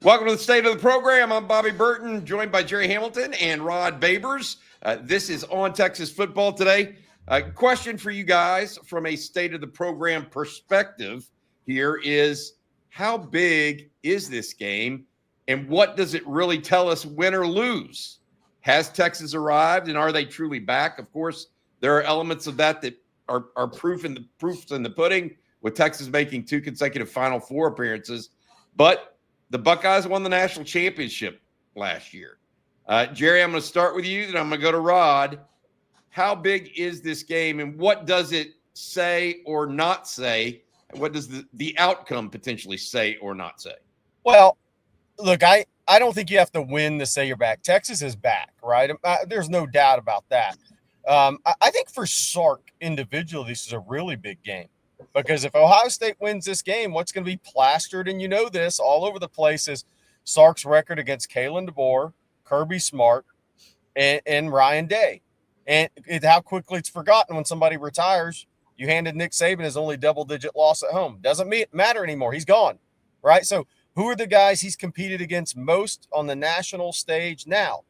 Welcome to the State of the Program. I'm Bobby Burton, joined by Gerry Hamilton and Rod Babers. This is On Texas Football today. Question for you guys from a State of the Program perspective here is, how big is this game, and what does it really tell us, win or lose? Has Texas arrived, and are they truly back? Of course, there are elements of that are proofs in the pudding, with Texas making 2 consecutive Final Four appearances. But the Buckeyes won the national championship last year. Gerry, I'm going to start with you, then I'm going to go to Rod. How big is this game, and what does it say or not say? What does the outcome potentially say or not say? Well, look, I don't think you have to win to say you're back. Texas is back, right? There's no doubt about that. I think for Sark individually, this is a really big game. Because if Ohio State wins this game, what's going to be plastered, and you know this, all over the place, is Sark's record against Kalen DeBoer, Kirby Smart, and Ryan Day. And how quickly it's forgotten when somebody retires. You handed Nick Saban his only double-digit loss at home. Doesn't matter anymore. He's gone, right? So who are the guys he's competed against most on the national stage now?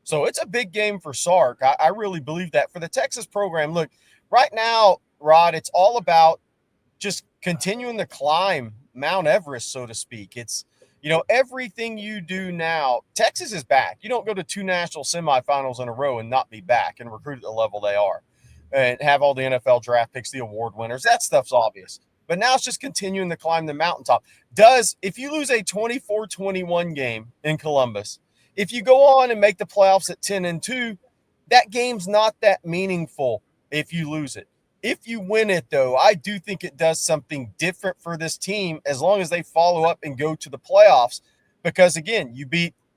So it's a big game for Sark. I really believe that. For the Texas program, look, right now, Rod, it's all about just continuing to climb Mount Everest, so to speak. It's, everything you do now, Texas is back. You don't go to 2 national semifinals in a row and not be back and recruit at the level they are and have all the NFL draft picks, the award winners. That stuff's obvious. But now it's just continuing to climb the mountaintop. If you lose a 24-21 game in Columbus, if you go on and make the playoffs at 10-2, that game's not that meaningful if you lose it. If you win it, though, I do think it does something different for this team as long as they follow up and go to the playoffs. Because, again,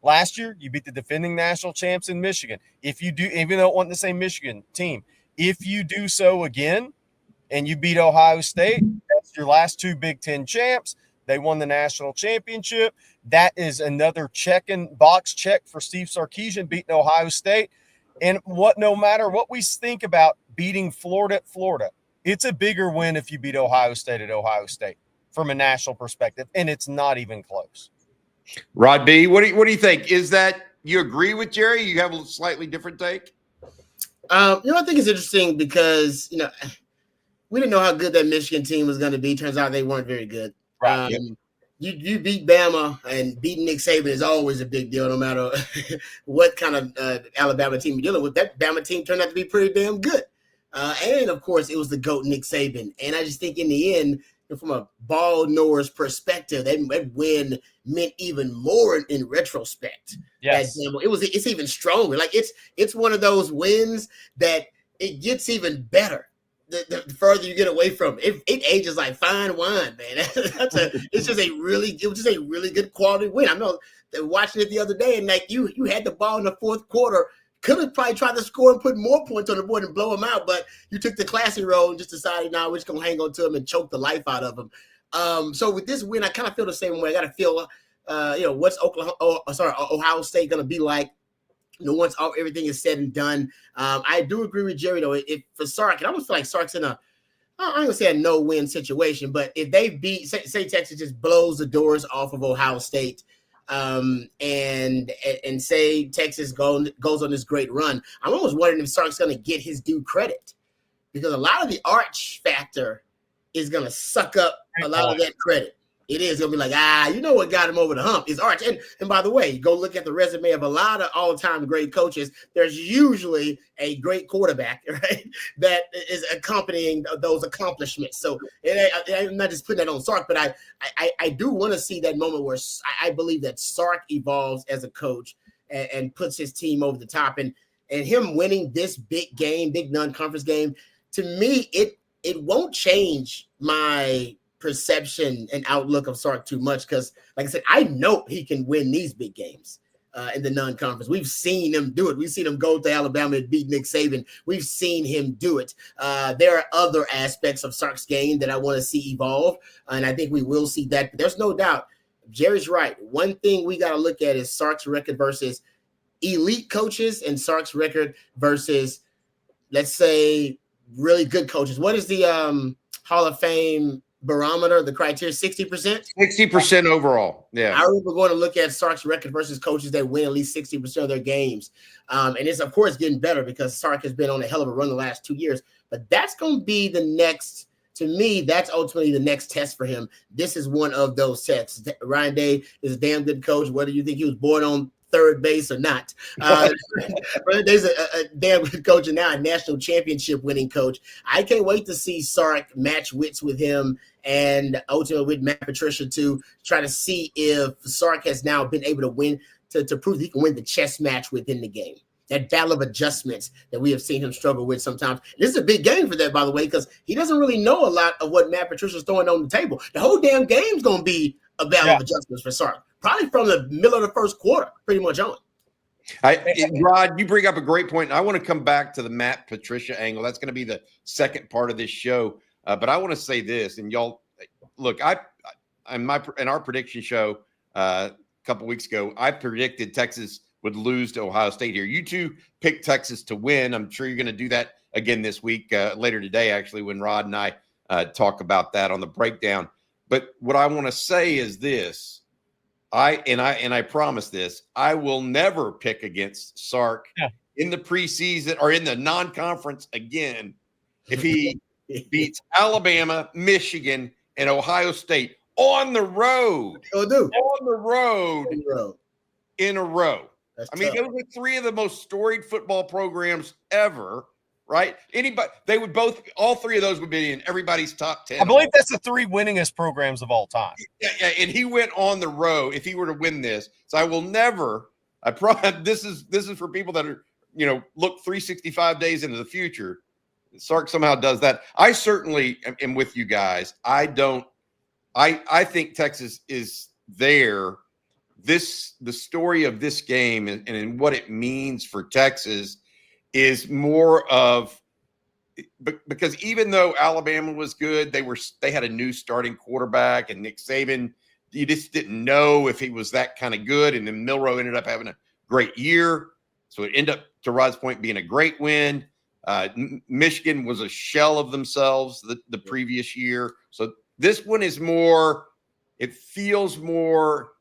last year, you beat the defending national champs in Michigan. If you do, even though it wasn't the same Michigan team, if you do so again and you beat Ohio State, that's your last 2 Big Ten champs. They won the national championship. That is another box check for Steve Sarkisian, beating Ohio State. And no matter what we think about beating Florida at Florida, it's a bigger win if you beat Ohio State at Ohio State from a national perspective, and it's not even close. Rod B., what do you think? Is that you agree with Gerry? You have a slightly different take? I think it's interesting because, we didn't know how good that Michigan team was going to be. Turns out they weren't very good. Right. You beat Bama, and beating Nick Saban is always a big deal, no matter what kind of Alabama team you're dealing with. That Bama team turned out to be pretty damn good. And, of course, it was the GOAT Nick Saban. And I just think in the end, from a ball knower's perspective, that win meant even more in retrospect. Yes. It's even stronger. Like, it's one of those wins that it gets even better the further you get away from it. It ages like fine wine, man. It was just a really good quality win. I know that watching it the other day, and like you had the ball in the fourth quarter, could have probably tried to score and put more points on the board and blow them out, but you took the classy road and just decided, we're just gonna hang on to them and choke the life out of them. So with this win, I kind of feel the same way. I got to feel, what's Ohio State gonna be like? Once everything is said and done. I do agree with Gerry, though. If for Sark, and I almost feel like Sark's in I'm not going to say a no-win situation, but if they beat, say Texas just blows the doors off of Ohio State, and say Texas goes on this great run, I'm almost wondering if Sark's going to get his due credit, because a lot of the arch factor is going to suck up a lot of that credit. It is going to be like, you know what got him over the hump is Arch. And by the way, go look at the resume of a lot of all-time great coaches. There's usually a great quarterback, right, that is accompanying those accomplishments. So I'm not just putting that on Sark, but I do want to see that moment where I believe that Sark evolves as a coach and puts his team over the top. And him winning this big non-conference game, to me, it won't change my perception and outlook of Sark too much, because, like I said, I know he can win these big games in the non-conference. We've seen him do it. We've seen him go to Alabama and beat Nick Saban. We've seen him do it. There are other aspects of Sark's game that I want to see evolve, and I think we will see that. But there's no doubt, Gerry's right. One thing we got to look at is Sark's record versus elite coaches and Sark's record versus, let's say, really good coaches. What is the Hall of Fame barometer, the criteria, 60%? 60% overall. Yeah. I remember going to look at Sark's record versus coaches that win at least 60% of their games. And it's, of course, getting better because Sark has been on a hell of a run the last 2 years. But that's going to be the next, to me, that's ultimately the next test for him. This is one of those tests. Ryan Day is a damn good coach, whether you think he was born on third base or not. Ryan Day's a damn good coach and now a national championship winning coach. I can't wait to see Sark match wits with him and ultimately with Matt Patricia to try to see if Sark has now been able to win, to prove that he can win the chess match within the game. That battle of adjustments that we have seen him struggle with sometimes. This is a big game for that, by the way, because he doesn't really know a lot of what Matt Patricia's throwing on the table. The whole damn game's going to be a battle of adjustments for Sark. Probably from the middle of the first quarter, pretty much on. Rod, you bring up a great point, and I want to come back to the Matt Patricia angle. That's going to be the second part of this show. But I want to say this, and y'all, look, in our prediction show a couple weeks ago, I predicted Texas would lose to Ohio State here. You two picked Texas to win. I'm sure you're going to do that again this week, later today, actually, when Rod and I talk about that on the breakdown. But what I want to say is this. I promise this, I will never pick against Sark in the preseason or in the non-conference again if he beats Alabama, Michigan, and Ohio State on the road. He'll do. On the road. In a row. That's I mean, tough. those are three of the most storied football programs ever, right? All three of those would be in everybody's top 10. I believe that's the three winningest programs of all time. Yeah, and he went on the road if he were to win this. So I will never. I promise. This is for people that are, look 365 days into the future. Sark somehow does that. I certainly am with you guys. I think Texas is there. The story of this game and what it means for Texas is more of, because even though Alabama was good, they had a new starting quarterback, and Nick Saban, you just didn't know if he was that kind of good. And then Milroe ended up having a great year, so it ended up, to Rod's point, being a great win. Michigan was a shell of themselves the previous year, so this one is more. It feels more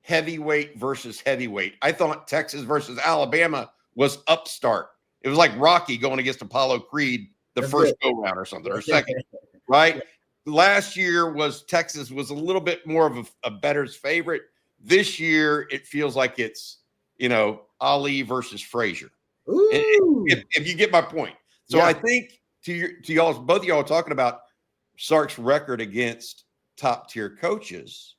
heavyweight versus heavyweight. I thought Texas versus Alabama was upstart. It was like Rocky going against Apollo Creed first go-round or something, or second, right? Last year Texas was a little bit more of a bettor's favorite. This year, it feels like it's, Ali versus Frazier. If you get my point. So I think to y'all, both of y'all are talking about Sark's record against top-tier coaches.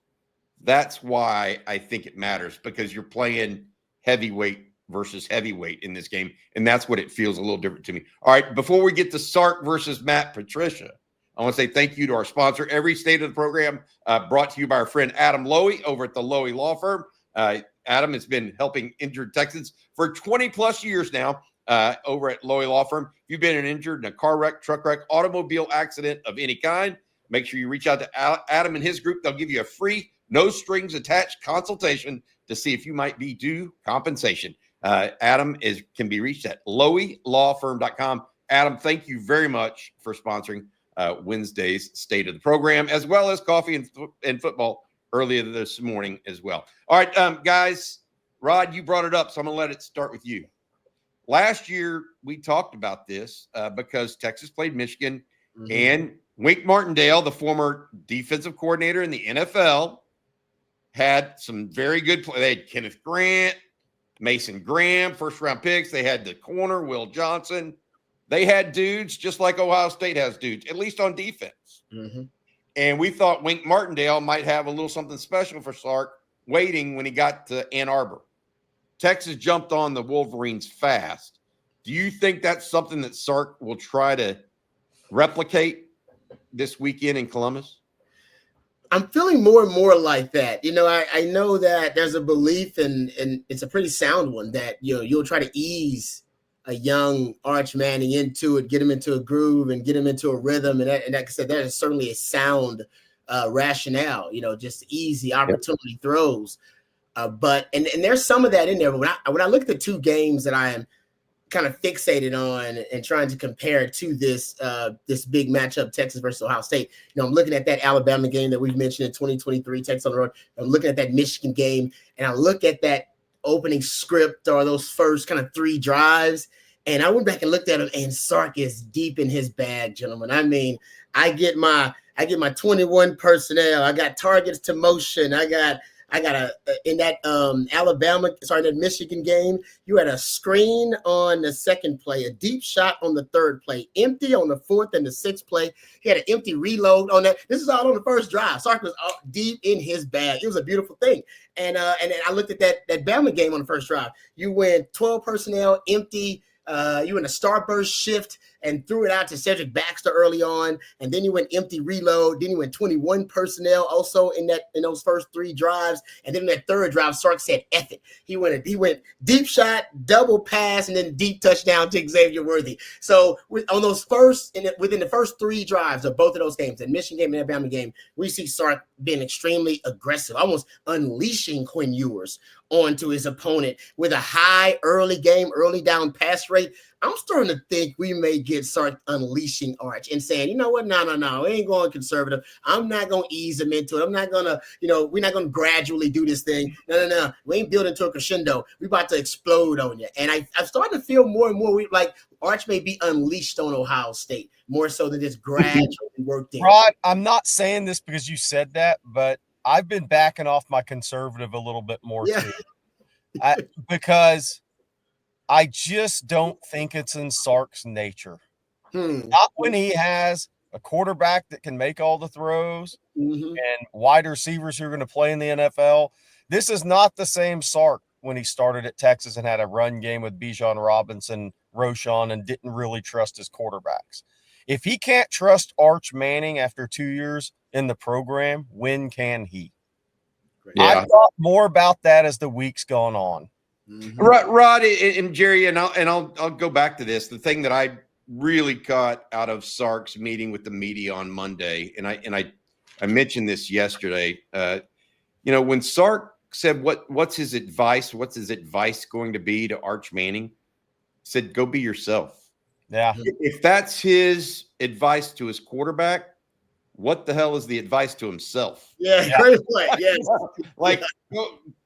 That's why I think it matters, because you're playing heavyweight versus heavyweight in this game, and that's what it feels a little different to me. All right, before we get to Sark versus Matt Patricia, I want to say thank you to our sponsor. Every state of the program brought to you by our friend Adam Lowy over at the Lowy Law Firm. Adam has been helping injured Texans for 20-plus years now over at Lowy Law Firm. If you've been injured in a car wreck, truck wreck, automobile accident of any kind, make sure you reach out to Adam and his group. They'll give you a free, no-strings-attached consultation to see if you might be due compensation. Adam can be reached at loweylawfirm.com. Adam, thank you very much for sponsoring Wednesday's State of the Program, as well as coffee and football earlier this morning as well. All right, guys, Rod, you brought it up, so I'm going to let it start with you. Last year, we talked about this because Texas played Michigan, and Wink Martindale, the former defensive coordinator in the NFL, had some very good play. They had Kenneth Grant, Mason Graham, first-round picks. They had the corner, Will Johnson. They had dudes just like Ohio State has dudes, at least on defense. And we thought Wink Martindale might have a little something special for Sark waiting when he got to Ann Arbor. Texas jumped on the Wolverines fast. Do you think that's something that Sark will try to replicate this weekend in Columbus? I'm feeling more and more like that. I know that there's a belief, and it's a pretty sound one, that you'll try to ease a young Arch Manning into it, get him into a groove, and get him into a rhythm. And like I said, that is certainly a sound rationale. Just easy opportunity throws. But there's some of that in there. But when I look at the two games that I am kind of fixated on and trying to compare it to this big matchup, Texas versus Ohio State. I'm looking at that Alabama game that we've mentioned in 2023, Texas on the road. I'm looking at that Michigan game, and I look at that opening script or those first kind of 3 drives, and I went back and looked at him, and Sark is deep in his bag, gentlemen. I mean, I get my 21 personnel. I got targets to motion. I got in that that Michigan game, you had a screen on the second play, a deep shot on the third play, empty on the fourth and the sixth play. He had an empty reload on that. This is all on the first drive. Sark was deep in his bag. It was a beautiful thing. And then I looked at that Bama game on the first drive. You went 12 personnel, empty. You went a starburst shift and threw it out to Cedric Baxter early on, and then you went empty reload. Then you went 21 personnel also in those first 3 drives, and then in that third drive, Sark said, "F it." He went deep shot, double pass, and then deep touchdown to Xavier Worthy. So within the first 3 drives of both of those games, the Michigan game and the Alabama game, we see Sark being extremely aggressive, almost unleashing Quinn Ewers onto his opponent with a high early down pass rate. I'm starting to think we may get Sark unleashing Arch and saying, you know what? No. We ain't going conservative. I'm not going to ease him into it. I'm not going to, we're not going to gradually do this thing. No. We ain't building to a crescendo. We about to explode on you. And I'm starting to feel more and more like Arch may be unleashed on Ohio State more so than just gradually worked in. Rod, I'm not saying this because you said that, but I've been backing off my conservative a little bit more too. Because I just don't think it's in Sark's nature. Not when he has a quarterback that can make all the throws and wide receivers who are going to play in the NFL. This is not the same Sark when he started at Texas and had a run game with Bijan Robinson, Roschon, and didn't really trust his quarterbacks. If he can't trust Arch Manning after 2 years in the program, when can he? Yeah. I thought more about that as the week's gone on. Rod and Gerry, and I'll go back to this. The thing that I really caught out of Sark's meeting with the media on Monday, and I mentioned this yesterday. When Sark said what's his advice going to be to Arch Manning, he said, "Go be yourself." Yeah. If that's his advice to his quarterback, what the hell is the advice to himself? Yeah. Great play. Yes. Like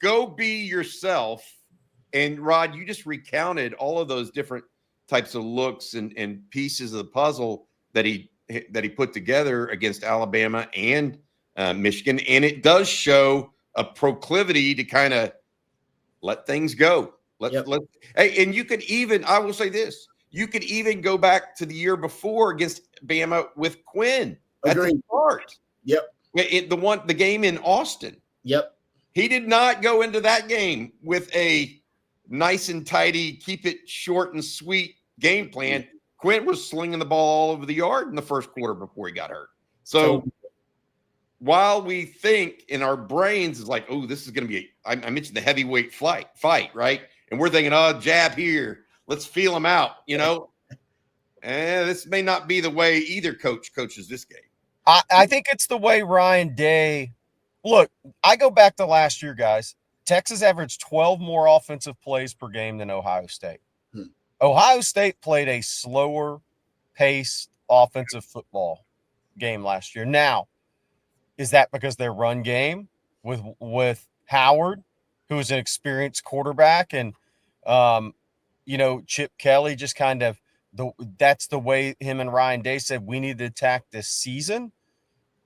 go be yourself. And Rod, you just recounted all of those different types of looks and pieces of the puzzle that he put together against Alabama and Michigan. And it does show a proclivity to kind of let things go. Hey, and you could even, I will say this, you could even go back to the year before against Bama with Quinn at the start. Yep. The game in Austin. Yep. He did not go into that game with a nice and tidy, keep it short and sweet game plan. Quinn was slinging the ball all over the yard in the first quarter before he got hurt. So while we think in our brains is like, oh, this is going to be, I mentioned the heavyweight fight, right? And we're thinking, oh, jab here. Let's feel him out, And this may not be the way either coach coaches this game. I think it's the way Ryan Day. Look, I go back to last year, guys. Texas averaged 12 more offensive plays per game than Ohio State. Ohio State played a slower paced offensive football game last year. Now, is that because their run game with Howard, who is an experienced quarterback, and Chip Kelly just kind of that's the way him and Ryan Day said we need to attack this season?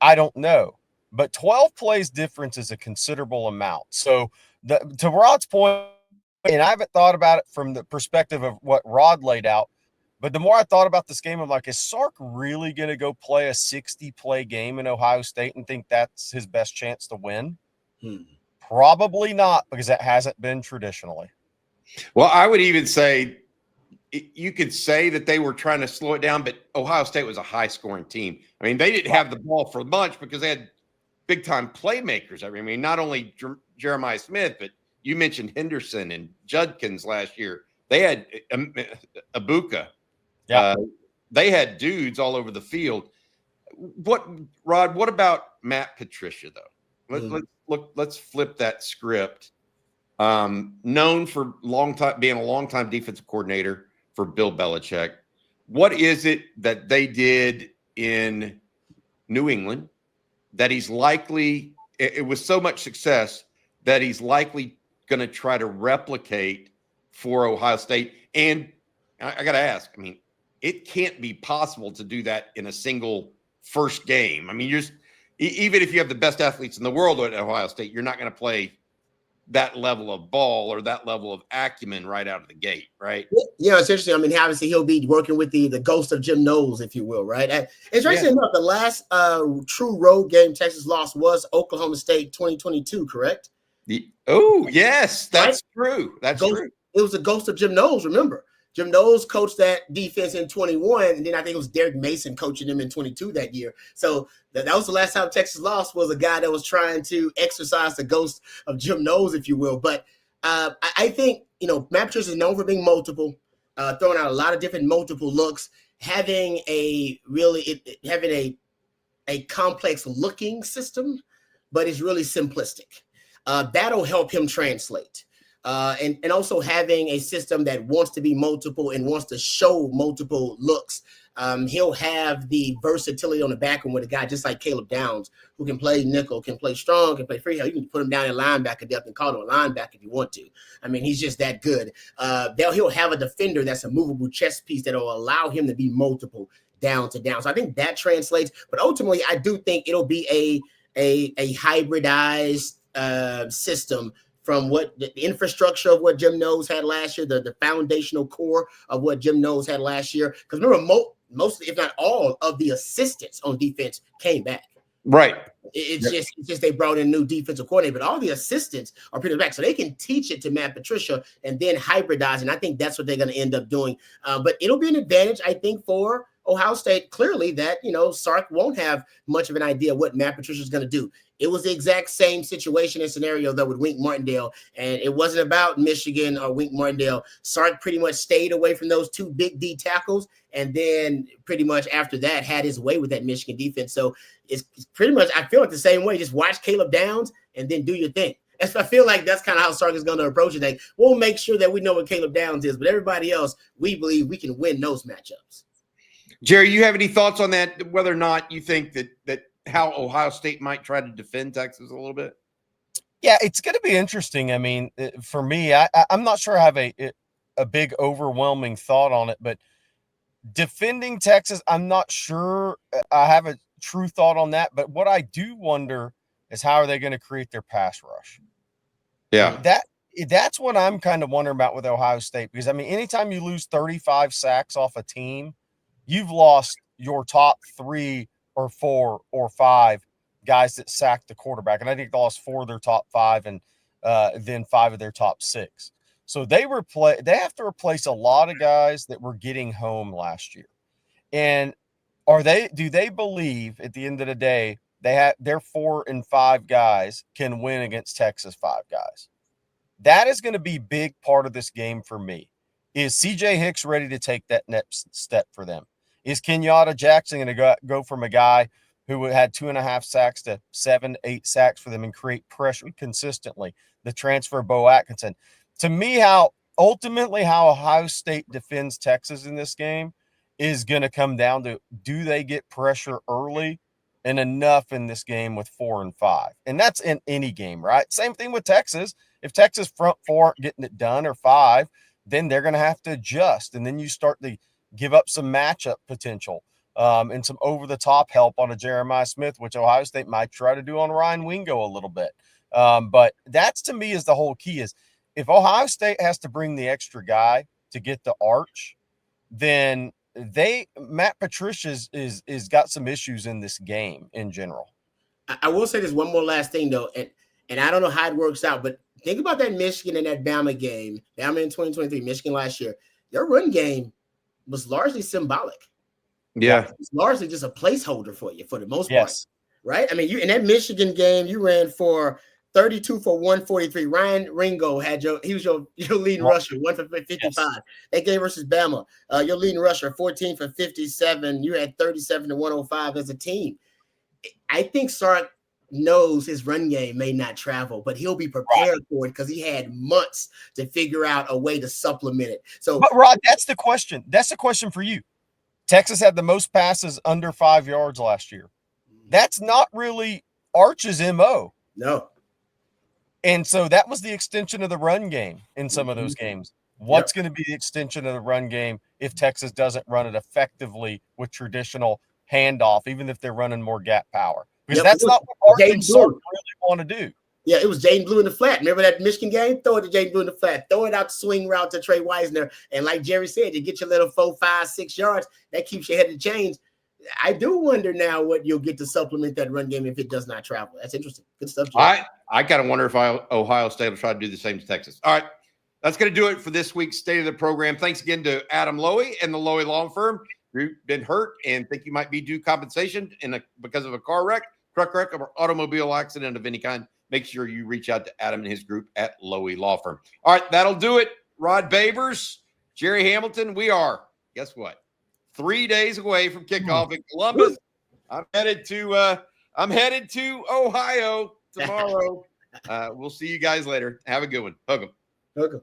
I don't know. But 12 plays difference is a considerable amount. So to Rod's point, and I haven't thought about it from the perspective of what Rod laid out, but the more I thought about this game, I'm like, is Sark really going to go play a 60-play game in Ohio State and think that's his best chance to win? Probably not, because that hasn't been traditionally. Well, I would even say you could say that they were trying to slow it down, but Ohio State was a high-scoring team. I mean, they didn't have the ball for much because they had big-time playmakers. I mean, not only Jeremiah Smith, but you mentioned Henderson and Judkins last year. They had Ibuka. Yeah. They had dudes all over the field. Rod, what about Matt Patricia, though? Let's flip that script. Known for being a long-time defensive coordinator for Bill Belichick. What is it that they did in New England that he's likely, it was so much success that he's likely going to try to replicate for Ohio State? And I got to ask, I mean, it can't be possible to do that in a single first game. I mean, even if you have the best athletes in the world at Ohio State, you're not going to play that level of ball or that level of acumen right out of the gate, right? Yeah, it's interesting. I mean, obviously he'll be working with the ghost of Jim Knowles, if you will, right? And it's interesting enough, the last true road game Texas lost was Oklahoma State 2022, correct? Yes, that's true. That's true. It was the ghost of Jim Knowles, remember? Jim Knowles coached that defense in 21, and then I think it was Derek Mason coaching them in 22 that year. So that was the last time Texas lost, was a guy that was trying to exercise the ghost of Jim Knowles, if you will. But I think, Matt Patricia is known for being multiple, throwing out a lot of different multiple looks, having a complex looking system, but it's really simplistic. That'll help him translate. And also having a system that wants to be multiple and wants to show multiple looks. He'll have the versatility on the back end with a guy just like Caleb Downs, who can play nickel, can play strong, can play free. You can put him down in linebacker depth and call him a linebacker if you want to. I mean, he's just that good. He'll have a defender that's a movable chess piece that will allow him to be multiple down to down. So I think that translates. But ultimately, I do think it'll be a hybridized system from what the infrastructure of what Jim Knowles had last year, the foundational core of what Jim Knowles had last year. Because remember, most, if not all, of the assistants on defense came back. Right. It's just they brought in new defensive coordinator, but all the assistants are pretty back. So they can teach it to Matt Patricia and then hybridize. And I think that's what they're going to end up doing. But it'll be an advantage, I think, for Ohio State, clearly, that, Sark won't have much of an idea what Matt Patricia is going to do. It was the exact same situation and scenario, though, with Wink Martindale, and it wasn't about Michigan or Wink Martindale. Sark pretty much stayed away from those two big D tackles, and then pretty much after that had his way with that Michigan defense. So it's pretty much, I feel like the same way. Just watch Caleb Downs and then do your thing. I feel like that's kind of how Sark is going to approach it. Like, we'll make sure that we know what Caleb Downs is, but everybody else, we believe we can win those matchups. Jerry, you have any thoughts on that, whether or not you think that how Ohio State might try to defend Texas a little bit? Yeah, it's going to be interesting. I mean, for me, I'm not sure I have a big overwhelming thought on it, but defending Texas, I'm not sure I have a true thought on that. But what I do wonder is, how are they going to create their pass rush? Yeah. That's what I'm kind of wondering about with Ohio State, because, I mean, anytime you lose 35 sacks off a team, you've lost your top 3 or 4 or 5 guys that sacked the quarterback. And I think they lost 4 of their top 5 and then 5 of their top 6. So they have to replace a lot of guys that were getting home last year. And do they believe at the end of the day, their 4 and 5 guys can win against Texas 5 guys? That is going to be a big part of this game for me. Is CJ Hicks ready to take that next step for them? Is Kenyatta Jackson going to go from a guy who had 2.5 sacks to 7, 8 sacks for them and create pressure consistently? The transfer of Bo Atkinson. To me, how Ohio State defends Texas in this game is going to come down to, do they get pressure early and enough in this game with 4 and 5? And that's in any game, right? Same thing with Texas. If Texas front 4 aren't getting it done, or 5, then they're going to have to adjust. And then you start to give up some matchup potential and some over-the-top help on a Jeremiah Smith, which Ohio State might try to do on Ryan Wingo a little bit. But that's, to me, is the whole key. Is if Ohio State has to bring the extra guy to get the arch, then Matt Patricia's is got some issues in this game in general. I will say this one more last thing, though, and I don't know how it works out, but think about that Michigan and that Bama game. Bama in 2023, Michigan last year. Their run game was largely symbolic. Yeah. It's largely just a placeholder for you for the most part. Right? I mean, you in that Michigan game, you ran for 32 for 143. Ryan Ringo he was your leading rusher, 1 for 55. Yes. That game versus Bama, your leading rusher, 14 for 57. You had 37 to 105 as a team. I think Sark knows his run game may not travel, but he'll be prepared for it because he had months to figure out a way to supplement it. So, but Rod, that's the question. That's the question for you. Texas had the most passes under 5 yards last year. That's not really Arch's MO. no. And so that was the extension of the run game in some of those games. What's going to be the extension of the run game if Texas doesn't run it effectively with traditional handoff, even if they're running more gap power? Because that's not what Arch and Sark really want to do. Yeah, it was Jaden Blue in the flat. Remember that Michigan game? Throw it to Jaden Blue in the flat. Throw it out the swing route to Trey Wisner. And like Gerry said, you get your little 4, 5, 6 yards. That keeps your head in change. I do wonder now what you'll get to supplement that run game if it does not travel. That's interesting. Good stuff, Gerry. I kind of wonder if Ohio State will try to do the same to Texas. All right. That's going to do it for this week's State of the Program. Thanks again to Adam Lowy and the Lowy Law Firm. You've been hurt and think you might be due compensation because of a car wreck, truck wreck, or automobile accident of any kind. Make sure you reach out to Adam and his group at Lowy Law Firm. All right, that'll do it. Rod Babers, Gerry Hamilton, we are, guess what, 3 days away from kickoff in Columbus. I'm headed to Ohio tomorrow. We'll see you guys later. Have a good one. Hug 'em. Okay.